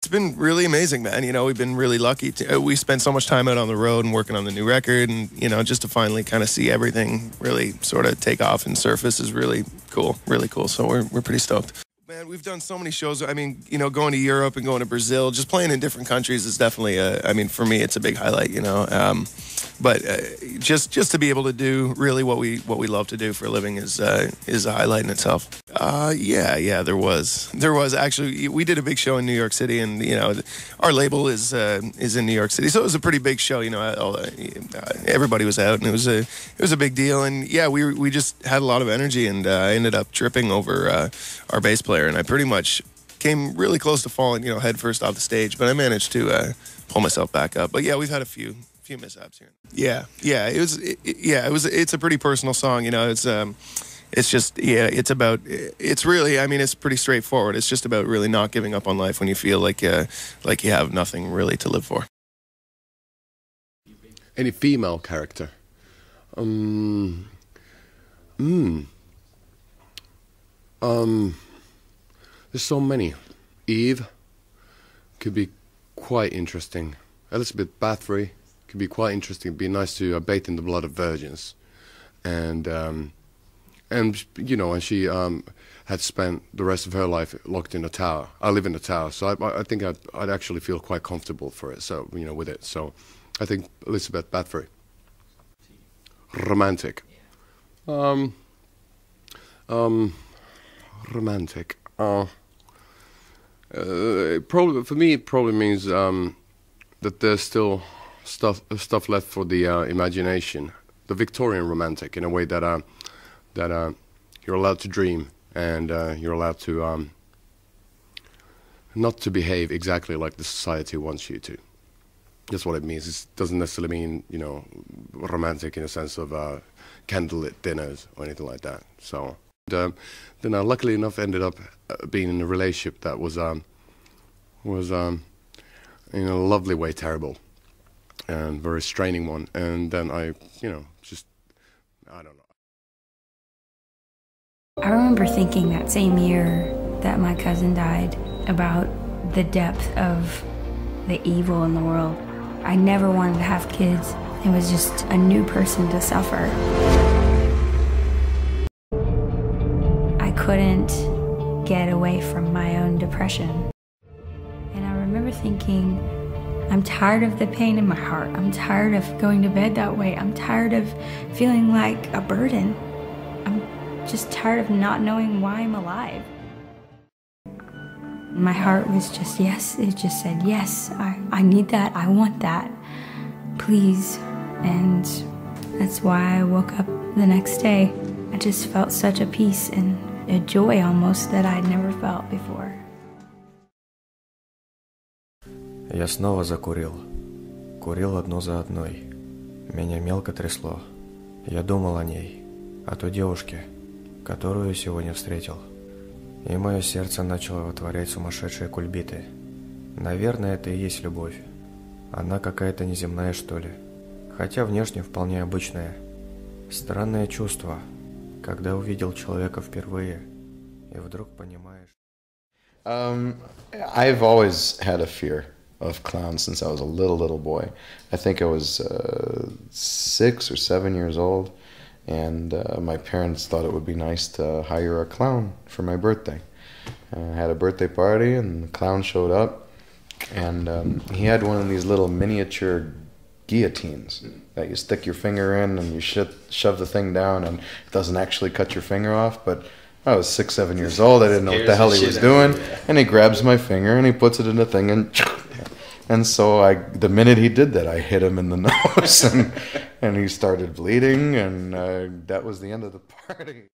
It's been really amazing, man. You know, we've been really lucky. We spent so much time out on the road and working on the new record, and, you know, just to finally kind of see everything really sort of take off and surface is really cool, really cool. So we're pretty stoked. Man, we've done so many shows. I mean, you know, going to Europe and going to Brazil, just playing in different countries is definitely I mean, for me, it's a big highlight, you know. But just to be able to do really what we love to do for a living is a highlight in itself. Yeah, there was actually. We did a big show in New York City, and you know, our label is in New York City, so it was a pretty big show. You know, everybody was out, and it was a big deal. And yeah, we just had a lot of energy, and I ended up tripping over our bass player, and I pretty much came really close to falling, you know, head first off the stage, but I managed to pull myself back up. But yeah, we've had a few mishaps here. Yeah, it's a pretty personal song, you know. It's just, yeah, it's really, I mean, it's pretty straightforward. It's just about really not giving up on life when you feel like you have nothing really to live for. Any female character? There's so many. Eve could be quite interesting. Elizabeth Bathory could be quite interesting. It'd be nice to bathe in the blood of virgins, and you know, and she had spent the rest of her life locked in a tower. I live in a tower, so I think I'd actually feel quite comfortable for it. So, you know, with it. So I think Elizabeth Bathory. Romantic. Romantic. Probably for me, it probably means that there's still stuff left for the imagination. The Victorian romantic, in a way that you're allowed to dream, and you're allowed to not to behave exactly like the society wants you to. That's what it means. It doesn't necessarily mean, you know, romantic in a sense of candlelit dinners or anything like that. So then I luckily enough ended up being in a relationship that was in a lovely way terrible and very straining one. And then I, you know, just, I don't know. I remember thinking that same year that my cousin died about the depth of the evil in the world. I never wanted to have kids. It was just a new person to suffer. I couldn't get away from my own depression. And I remember thinking, I'm tired of the pain in my heart. I'm tired of going to bed that way. I'm tired of feeling like a burden. I'm just tired of not knowing why I'm alive. My heart was just, yes, it just said, yes, I need that, I want that, please. And that's why I woke up the next day. I just felt such a peace and a joy almost that I'd never felt before. Я снова закурил. Курил одну за одной. Меня мелко трясло. Я думал о ней, о той девушке, которую сегодня встретил. И мое сердце начало вытворять сумасшедшие кульбиты. Наверное, это и есть любовь. Она какая-то неземная, что ли. Хотя внешне вполне обычная. Странное чувство, когда увидел человека впервые, и вдруг понимаешь... I've always had a fear of clowns since I was a little boy. I think I was 6 or 7 years old. And my parents thought it would be nice to hire a clown for my birthday. I had a birthday party, and the clown showed up, and he had one of these little miniature guillotines that you stick your finger in and you shove the thing down, and it doesn't actually cut your finger off. But I was 6, 7 years old. I didn't know what the hell he was doing. And he grabs my finger and he puts it in the thing, and so the minute he did that, I hit him in the nose, and he started bleeding, and that was the end of the party.